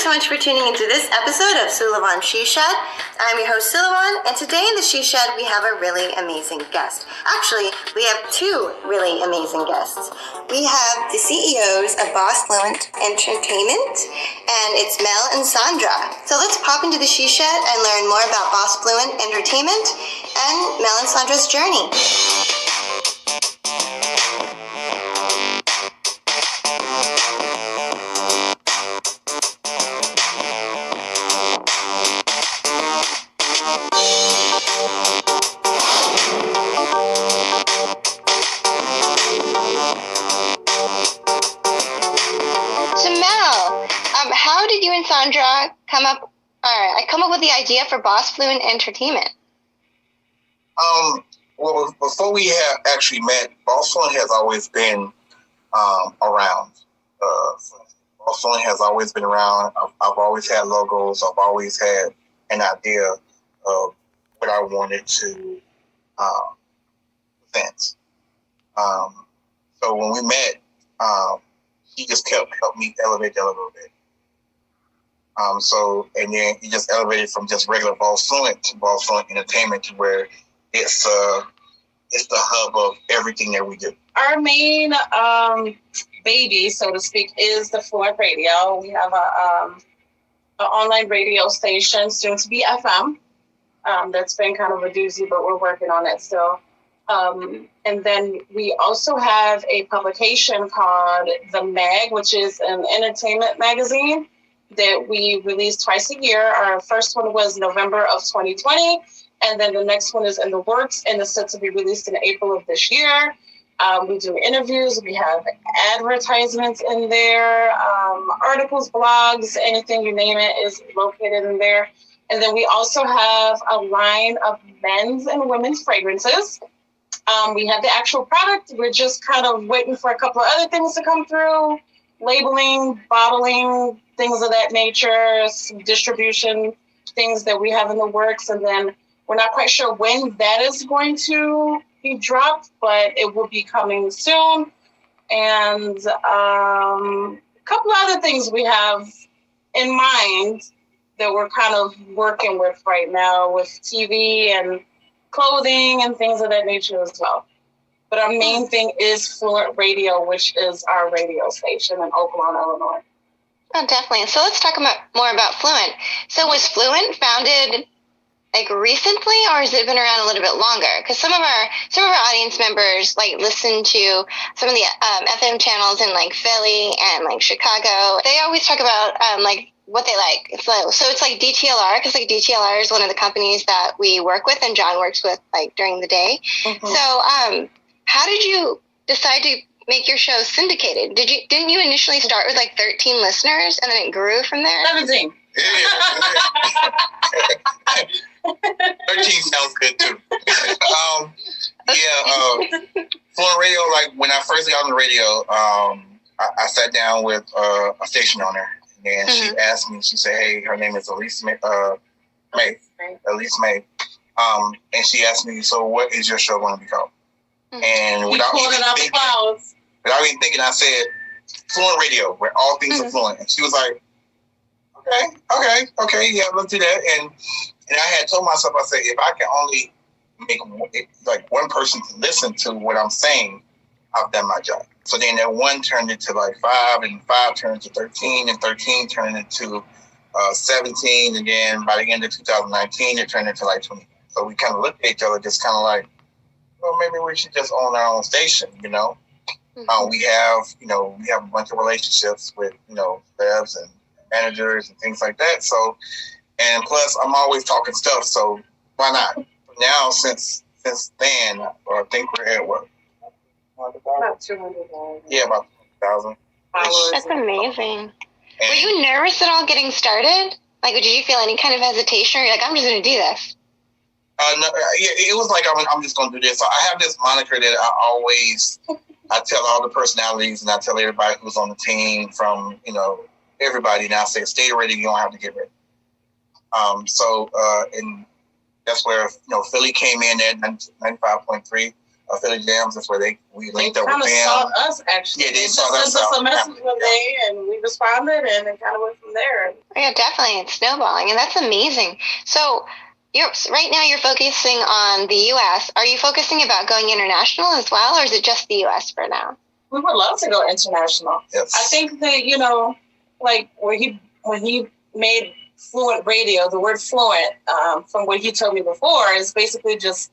so much for tuning into this episode of Sulavon She Shed. I'm your host, Sulavon, and today in the She Shed, we have a really amazing guest. Actually, we have two really amazing guests. We have the CEOs of Boss Fluent Entertainment, and it's Mel and Sandra. So let's pop into the She Shed and learn more about Boss Fluent Entertainment and Mel and Sandra's journey. How did you and Sandra come up with the idea for Boss Fluent Entertainment? Well, before we have actually met, Boss Fluent has always been around. Boss Fluent has always been around. I've always had logos. I've always had an idea of what I wanted to present. So when we met, he just helped me elevate that a little bit. And then he just elevated from just regular Boss Fluent to Boss Fluent Entertainment, to where it's the hub of everything that we do. Our main baby, so to speak, is the Fluentradio. We have an online radio station, soon to be FM. That's been kind of a doozy, but we're working on it still. And then we also have a publication called The Mag, which is an entertainment magazine that we release twice a year. Our first one was November of 2020, and then the next one is in the works and is set to be released in April of this year. We do interviews, we have advertisements in there, articles, blogs, anything you name it is located in there. And then we also have a line of men's and women's fragrances. We have the actual product. We're just kind of waiting for a couple of other things to come through. Labeling, bottling, things of that nature, some distribution things that we have in the works. And then we're not quite sure when that is going to be dropped, but it will be coming soon. And a couple of other things we have in mind that we're kind of working with right now with TV and clothing and things of that nature as well. But our main thing is Fluent Radio, which is our radio station in Oakland, Illinois. Oh, definitely. So let's talk more about Fluent. So was Fluent founded recently, or has it been around a little bit longer? Because some of our audience members listen to some of the FM channels in Philly and Chicago. They always talk about what they like. So it's like DTLR, because DTLR is one of the companies that we work with and John works with during the day. Mm-hmm. So how did you decide to make your show syndicated? Didn't you initially start with 13 listeners and then it grew from there? 17. Yeah. 13 sounds good too. Fluent Radio, when I first got on the radio, I sat down with a station owner, and she asked me, she said, hey, her name is Elise May. And she asked me, so what is your show going to be called? And without even thinking, I said, Fluent Radio, where all things are fluent. And she was like, okay, yeah, let's do that. And I had told myself, I said, if I can only make one person to listen to what I'm saying, I've done my job. So then that one turned into 5, and 5 turned into 13, and 13 turned into 17, and then by the end of 2019, it turned into 20. So we kind of looked at each other, just kind of well, maybe we should just own our own station, We have a bunch of relationships with, devs and managers and things like that. So, and plus I'm always talking stuff. So why not? Now, since then, I think we're at what? About 200,000. Yeah, about 200,000. That's amazing. Were you nervous at all getting started? Did you feel any kind of hesitation? Or you're I'm just going to do this? No, it was I'm just going to do this. So I have this moniker that I tell all the personalities, and I tell everybody who's on the team from, everybody. And I say, stay ready. You don't have to get ready. And that's where, Philly came in at 95.3. Philly Jams. That's where we linked up with them. They kind of saw us, actually. Yeah, they just sent us a message one day, and we responded, and it kind of went from there. Yeah, definitely. It's snowballing, and that's amazing. So right now you're focusing on the U.S. Are you focusing about going international as well, or is it just the U.S. for now? We would love to go international. Yes. I think that, like when he made Fluent Radio, the word fluent, from what he told me before, is basically just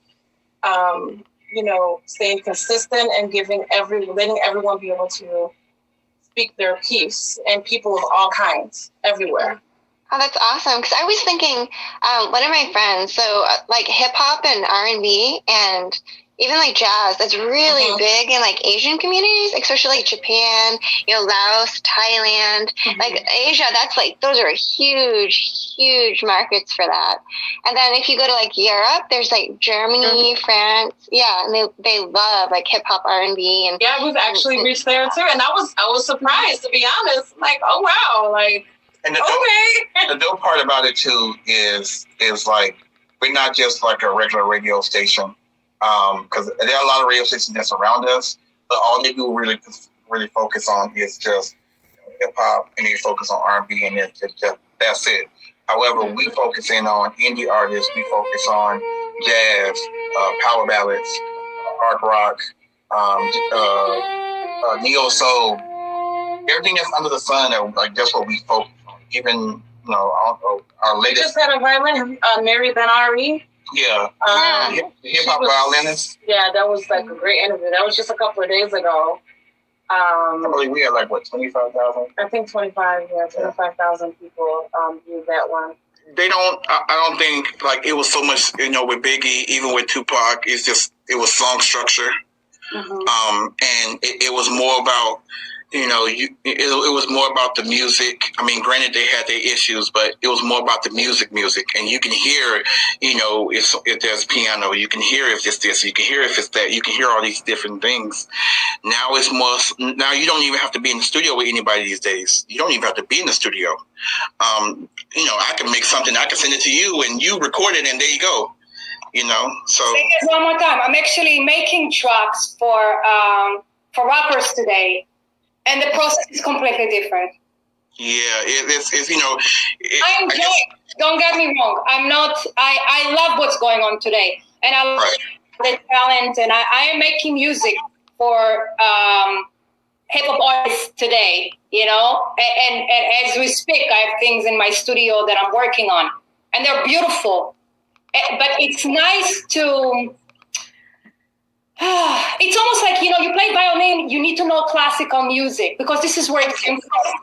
staying consistent and letting everyone be able to speak their piece, and people of all kinds everywhere. Oh, that's awesome. Because I was thinking, one of my friends, so like hip hop and R&B and even like jazz, that's really big in like Asian communities, especially like Japan, Laos, Thailand, like Asia. That's like, those are huge markets for that. And then if you go to like Europe, there's like Germany, France, and they love like hip hop, R&B, and yeah, we've actually reached there too. And I was surprised, to be honest. Like, oh wow, like. And the dope part about it too is like we're not just like a regular radio station, because there are a lot of radio stations that's around us, but all they do really focus on is just hip hop, and they focus on R&B, and it's just that's it. However, we focus in on indie artists, we focus on jazz, power ballads, hard rock, neo soul, everything that's under the sun. Like that's what we focus. Even our latest. We just had a violinist, Mary Ben-Ari. Yeah, hip hop violinist. Yeah, that was like a great interview. That was just a couple of days ago. I believe we had 25,000. I think 25,000 people viewed that one. They don't. I don't think it was so much. With Biggie, even with Tupac, it was song structure. And it was more about. It was more about the music. I mean, granted, they had their issues, but it was more about the music. And you can hear, if there's piano, you can hear if it's this, you can hear if it's that, you can hear all these different things. Now you don't even have to be in the studio with anybody these days. You don't even have to be in the studio. I can make something, I can send it to you, and you record it, and there you go. So. Say this one more time. I'm actually making tracks for rappers today. And the process is completely different. Yeah, it's I enjoy it. Don't get me wrong. I'm not. I love what's going on today, and I love the talent. And I am making music for hip hop artists today. And as we speak, I have things in my studio that I'm working on, and they're beautiful. But it's nice to. It's almost like, you play violin, you need to know classical music because this is where it came from.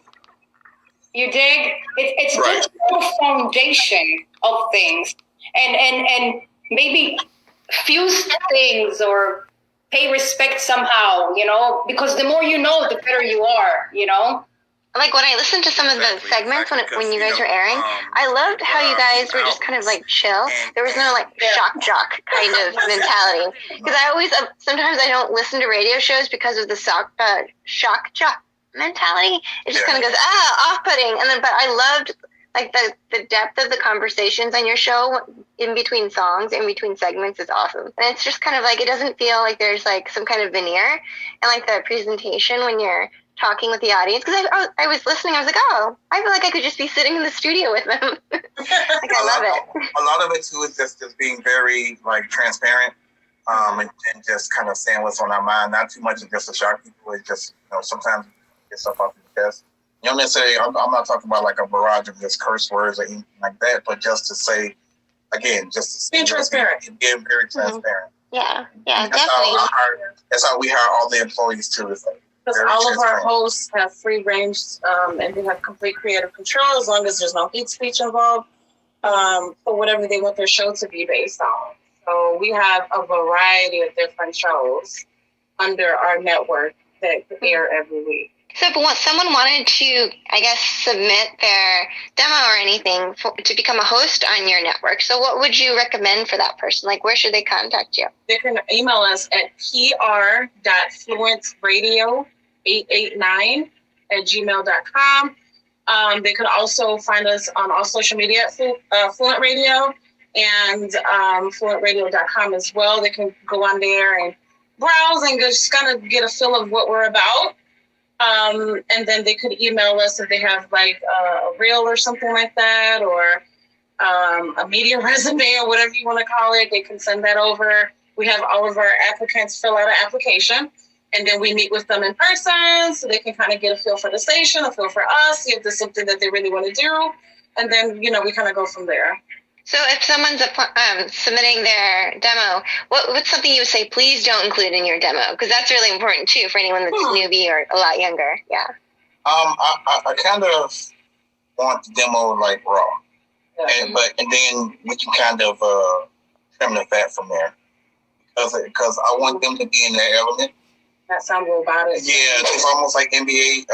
You dig? It's good to know the foundation of things and maybe fuse things or pay respect somehow, because the more you know, the better you are, Like when I listened to some of the segments when you guys were airing, I loved how you guys were just kind of like chill. There was no shock jock kind of mentality. Because I always, sometimes I don't listen to radio shows because of the shock jock mentality. It just kind of goes, off-putting. But I loved the depth of the conversations on your show in between songs, in between segments is awesome. And it's just kind of it doesn't feel like there's some kind of veneer. And the presentation when you're talking with the audience, because I was listening, I was like, I feel like I could just be sitting in the studio with them. I love it. A lot of it too is just being very transparent, and just kind of saying what's on our mind. Not too much just to shock people. It's just sometimes get stuff off your chest. Necessarily, I'm not talking about a barrage of just curse words or anything like that, but just to say, again, just to be transparent. Being very transparent. Yeah, definitely. That's how we hire all the employees too. It's because all of our hosts have free range, and they have complete creative control as long as there's no hate speech involved, for whatever they want their show to be based on. So we have a variety of different shows under our network that air every week. So if someone wanted to, submit their demo or anything to become a host on your network, so what would you recommend for that person? Where should they contact you? They can email us at pr.fluentradio889@gmail.com. They could also find us on all social media at Fluent Radio and fluentradio.com as well. They can go on there and browse and just kind of get a feel of what we're about. And then they could email us if they have like a reel or something like that, or a media resume or whatever you want to call it. They can send that over. We have all of our applicants fill out an application, and then we meet with them in person so they can kind of get a feel for the station, a feel for us, see if there's something that they really want to do. And then, we kind of go from there. So if someone's submitting their demo, what's something you would say, please don't include in your demo? Because that's really important, too, for anyone that's newbie or a lot younger. Yeah. I kind of want the demo, like, raw. Yeah. And then we can kind of trim the fat from there. Because I want them to be in their element. That sounds robotic. Yeah, it's almost like NBA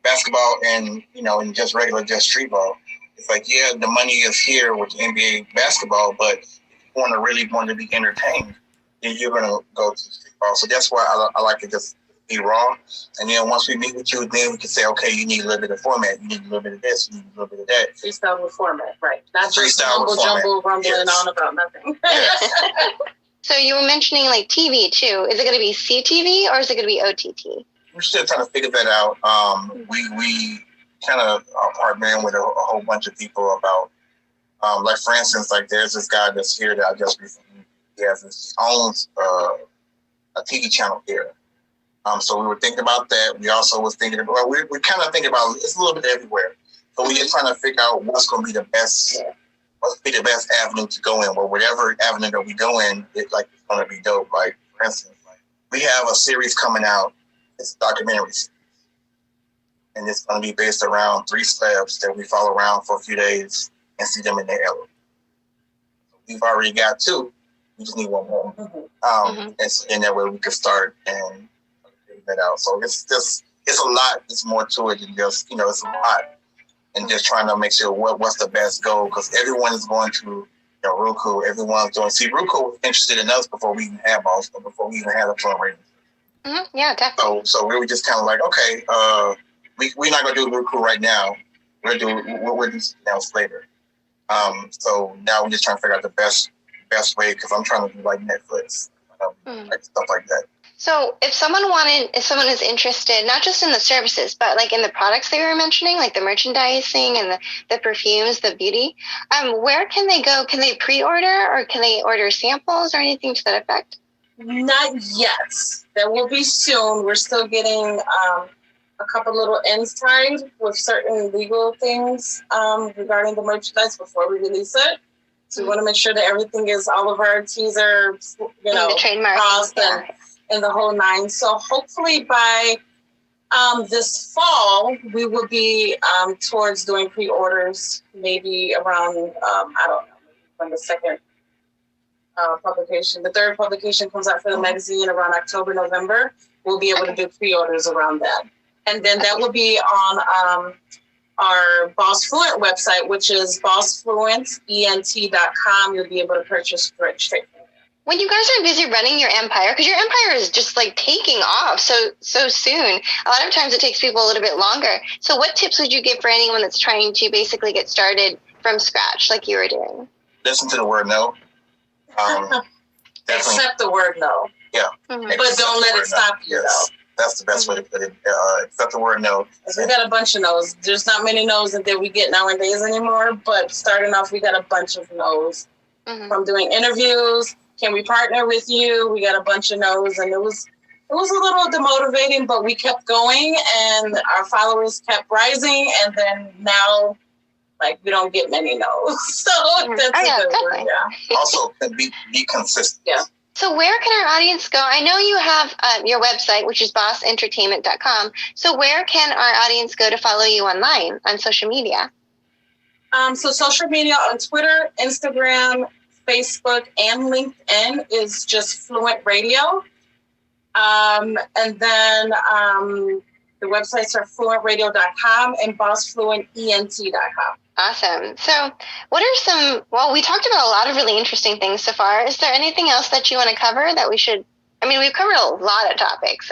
basketball and, and just street ball. It's like, yeah, the money is here with the NBA basketball, but if you really want to be entertained, then you're going to go to street ball. So that's why I like to just be raw. And then once we meet with you, then we can say, okay, you need a little bit of format. You need a little bit of this. You need a little bit of that. Freestyle with format, right. Not just jumble, rumbling on about nothing. Yes. So you were mentioning like TV too. Is it going to be CTV or is it going to be OTT? We're still trying to figure that out. We kind of are partnering with a whole bunch of people about, like for instance, like there's this guy that's here that I just recently, he owns a TV channel here. So we were thinking about that. We also was thinking about, we kind of thinking about, it's a little bit everywhere. So we're just trying to figure out what's going to be the best, avenue to go in. Well, whatever avenue that we go in, it's going to be dope. Like for instance, we have a series coming out. It's a documentary series. And it's going to be based around 3 celebs that we follow around for a few days and see them in their element. We've already got 2. We just need 1 more. And that way we can start and figure that out. So it's a lot. It's more to it than just, it's a lot. And just trying to make sure what's the best goal, because everyone is going to Roku. Everyone's doing. See, Roku was interested in us before we even had balls, before we even had a Fluent Radio. Mm-hmm. Yeah, definitely. So we were just kind of like, okay, we're not gonna do Roku right now. We'll do something else later. So now we're just trying to figure out the best way, because I'm trying to do like Netflix, like stuff like that. So if someone is interested, not just in the services, but like in the products they were mentioning, like the merchandising and the perfumes, the beauty, where can they go? Can they pre-order or can they order samples or anything to that effect? Not yet. That will be soon. We're still getting a couple little ends tied with certain legal things regarding the merchandise before we release it. So we want to make sure that everything is, all of our T's are, the trademark and the whole 9. So hopefully by this fall, we will be towards doing pre-orders, maybe around, I don't know, when the second publication, the 3rd publication comes out for the magazine around October, November. We'll be able to do pre-orders around that. And then that will be on our Boss Fluent website, which is bossfluentent.com. You'll be able to purchase straight from there. When you guys are busy running your empire, because your empire is just like taking off so soon, a lot of times it takes people a little bit longer. So what tips would you give for anyone that's trying to basically get started from scratch like you were doing? Listen to the word no. Accept the word no. Yeah. Mm-hmm. But don't let it stop you, though. That's the best way to put it. Accept the word no. We got a bunch of no's. There's not many no's that we get nowadays anymore, but starting off, we got a bunch of no's. From doing interviews. Can we partner with you? We got a bunch of no's, and it was a little demotivating, but we kept going, and our followers kept rising, and then now, we don't get many no's. So that's a good word, yeah. Also, be consistent. Yeah. So where can our audience go? I know you have your website, which is bossentertainment.com. So where can our audience go to follow you online on social media? So social media on Twitter, Instagram, Facebook, and LinkedIn is just Fluent Radio. And then the websites are fluentradio.com and bossfluentent.com. Awesome. So we talked about a lot of really interesting things so far. Is there anything else that you want to cover that we've covered a lot of topics.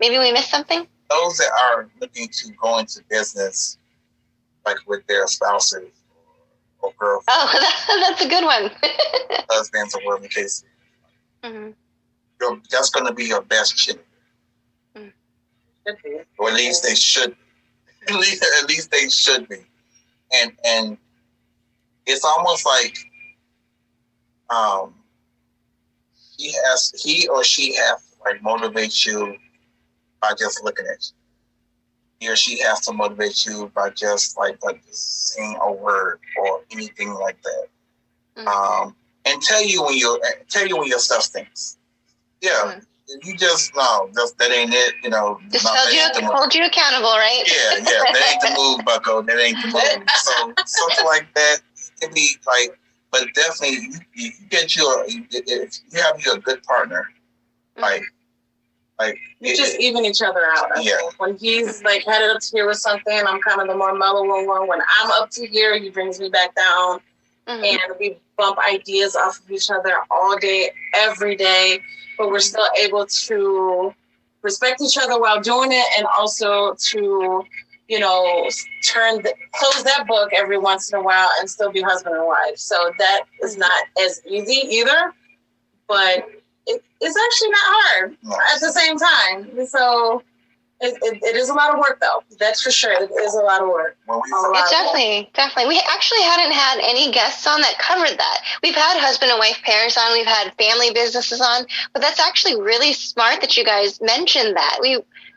Maybe we missed something? Those that are looking to go into business, like with their spouses or girlfriends. Oh, that's a good one. Husbands or whatever the case. that's going to be your best cheerleader. Or at least they should. At least they should be. And it's almost like he or she has to like motivate you by just looking at you. He or she has to motivate you by just like just saying a word or anything like that. And tell you when your stuff stinks. Yeah. You just that ain't it, Just hold you accountable, right? Yeah, that ain't the move, Bucko. That ain't the move. So something like that can be like, but definitely you get if you have a good partner, like you just even each other out. Yeah. When he's like headed up to here with something, I'm kind of the more mellow one. When I'm up to here, he brings me back down, and we bump ideas off of each other all day, every day. But we're still able to respect each other while doing it, and also to, close that book every once in a while and still be husband and wife. So that is not as easy either, but it's actually not hard at the same time. So it is a lot of work, though. That's for sure. It is a lot of work. Definitely. We actually hadn't had any guests on that covered that. We've had husband and wife pairs on. We've had family businesses on. But that's actually really smart that you guys mentioned that.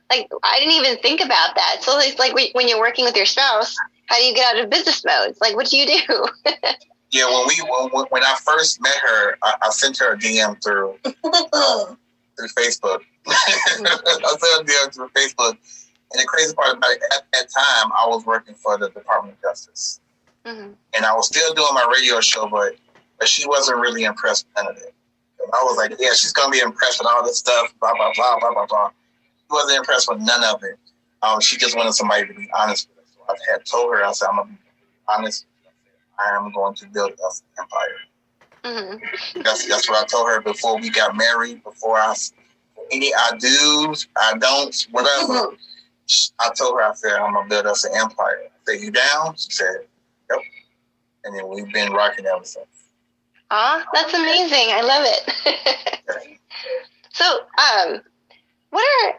I didn't even think about that. So it's like when you're working with your spouse, how do you get out of business mode? Like, what do you do? Yeah, when I first met her, I sent her a DM through Facebook. I sent her a DM through Facebook. And the crazy part about it, at that time, I was working for the Department of Justice. And I was still doing my radio show, but she wasn't really impressed with none of it. And I was like, yeah, she's going to be impressed with all this stuff, blah, blah, blah, blah, blah, blah. She wasn't impressed with none of it. She just wanted somebody to be honest with her. So I had told her, I said, I'm going to be honest. I am going to build us an empire. That's what I told her before we got married, before any I do's, I don'ts, whatever. I told her, I said, I'm going to build us an empire. I said, you down? She said, yep. And then we've been rocking ever since. That's amazing. I love it. So,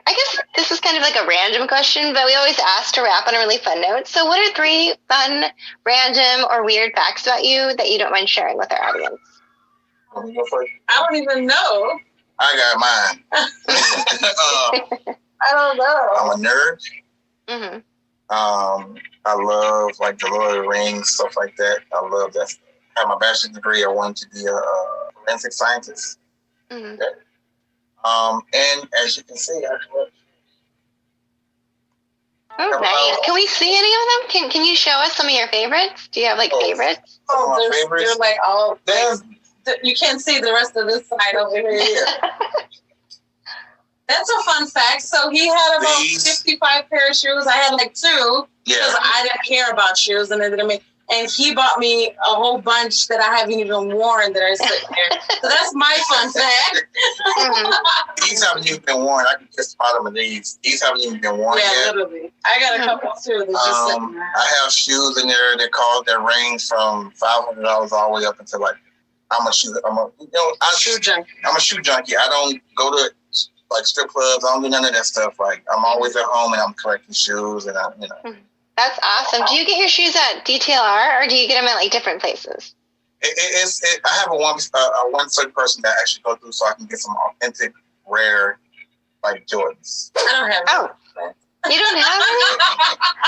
I guess this is kind of like a random question, but we always ask to wrap on a really fun note. So what are 3 fun, random, or weird facts about you that you don't mind sharing with our audience? I don't even know. I got mine. I don't know. I'm a nerd. I love like the Lord of the Rings, stuff like that. I love that stuff. I have my bachelor's degree. I wanted to be a forensic scientist. Okay. And as you can see, I love. Oh, nice. Can we see any of them? Can you show us some of your favorites? Do you have favorites? They're like all. You can't see the rest of this side over here. That's a fun fact. So he had about 55 pair of shoes. I had 2 because I didn't care about shoes, and and he bought me a whole bunch that I haven't even worn that are sitting there. So that's my fun fact. These haven't even been worn. I can kiss the bottom of these. These haven't even been worn yet. Yeah, literally. I got a couple too. That's just sitting there. I have shoes in there that range from $500 all the way up until I'm a shoe junkie. I'm a shoe junkie. I don't go to strip clubs. I don't do none of that stuff. I'm always at home and I'm collecting shoes and That's awesome. Do you get your shoes at DTLR or do you get them at different places? I have a one certain person that actually go through so I can get some authentic, rare, Jordans. I don't have any. You don't have any?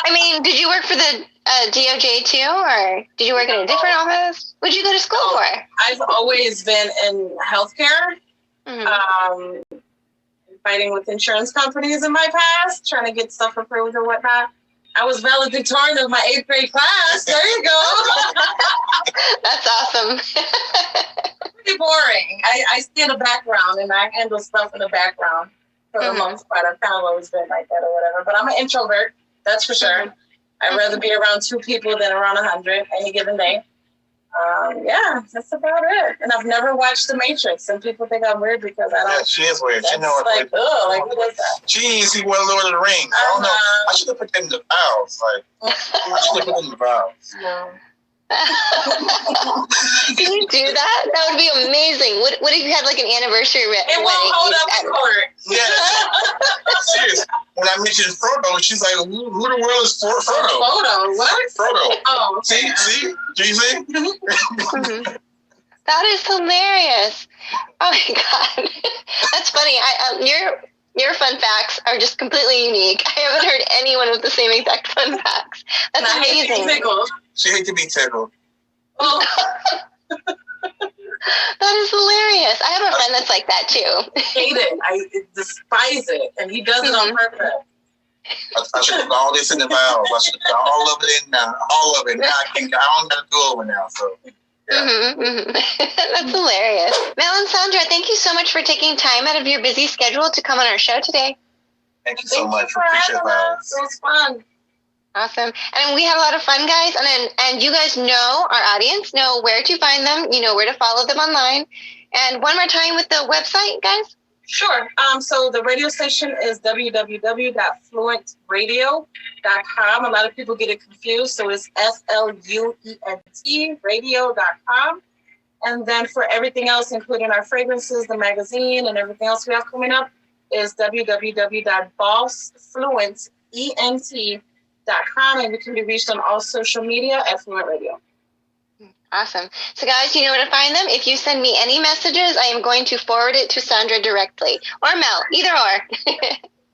I mean, did you work for the DOJ too, or did you work in a different office? What did you go to school for? I've always been in healthcare, fighting with insurance companies in my past, trying to get stuff approved and whatnot. I was valedictorian of my 8th grade class. There you go. That's awesome. Pretty boring. I stay in the background and I handle stuff in the background for the most part. I've kind of always been like that or whatever. But I'm an introvert, that's for sure. I'd rather be around 2 people than around 100 any given day. That's about it. And I've never watched The Matrix, and people think I'm weird because I don't. Yeah, she is weird. She knows what is that? She didn't see one Lord of the Rings. I don't know. I should have put them in the files. I should have put them in the files. No. Can you do that? That would be amazing. What if you had like an anniversary wedding? It won't hold up in court. Yeah, serious. When I mentioned Frodo, she's like, "Who the world is Frodo?" Frodo, what? Frodo. Oh, okay. See? Do you see? Mm-hmm. That is hilarious. Oh my god, that's funny. Your fun facts are just completely unique. I haven't heard anyone with the same exact fun facts. That's amazing. She hates to be tickled. Oh. That is hilarious. I have a friend that's like that too. Hate it. I despise it, and he does it on purpose. I should put all this in the valve. I should put all of it in now. All of it. Now I don't got to do over now. So. Yeah. Mm-hmm, mm-hmm. That's hilarious. Mel and Sandra, thank you so much for taking time out of your busy schedule to come on our show today. Thank you so much. Appreciate that. It was fun. Awesome. And we had a lot of fun, guys. And you guys know, our audience know where to find them. You know where to follow them online. And one more time with the website, guys. Sure. So the radio station is www.fluentradio.com. A lot of people get it confused. So it's SLUENT radio.com. And then for everything else, including our fragrances, the magazine, and everything else we have coming up, is www.bossfluentent.com. And we can be reached on all social media at Fluent Radio. Awesome. So, guys, you know where to find them. If you send me any messages, I am going to forward it to Sandra directly. Or Mel, either or.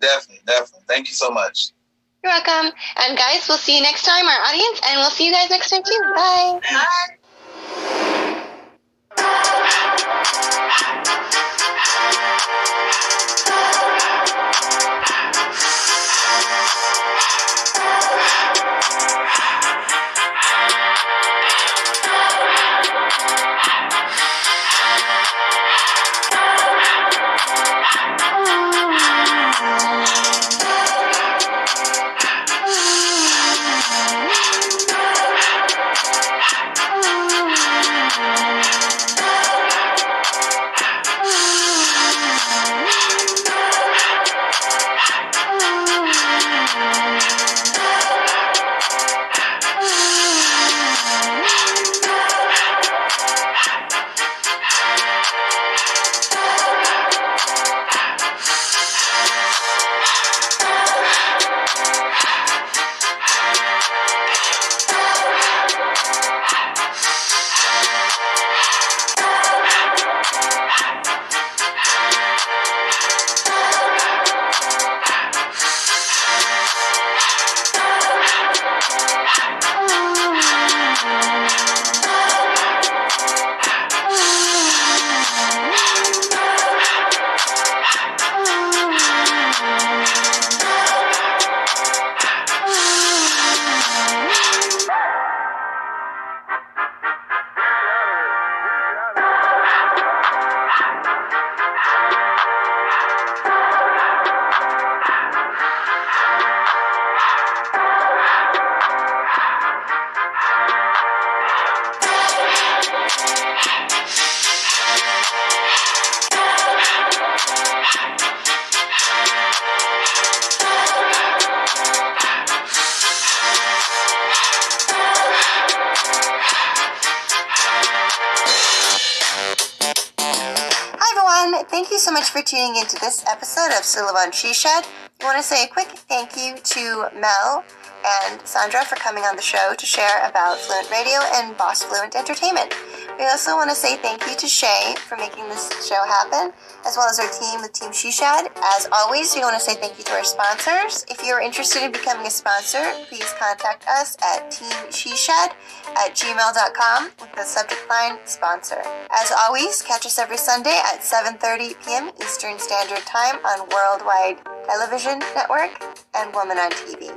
Definitely. Thank you so much. You're welcome. And, guys, we'll see you next time, our audience, and we'll see you guys next time, too. Bye. Bye. Thank you so much for tuning into this episode of Sulavon She Shed. I want to say a quick thank you to Mel and Sandra for coming on the show to share about Fluent Radio and Boss Fluent Entertainment. We also want to say thank you to Shay for making this show happen, as well as our team with Team She Shed. As always, we want to say thank you to our sponsors. If you're interested in becoming a sponsor, please contact us at teamsheshed@gmail.com with the subject line sponsor. As always, catch us every Sunday at 7:30 p.m. Eastern Standard Time on Worldwide Television Network and Woman on TV.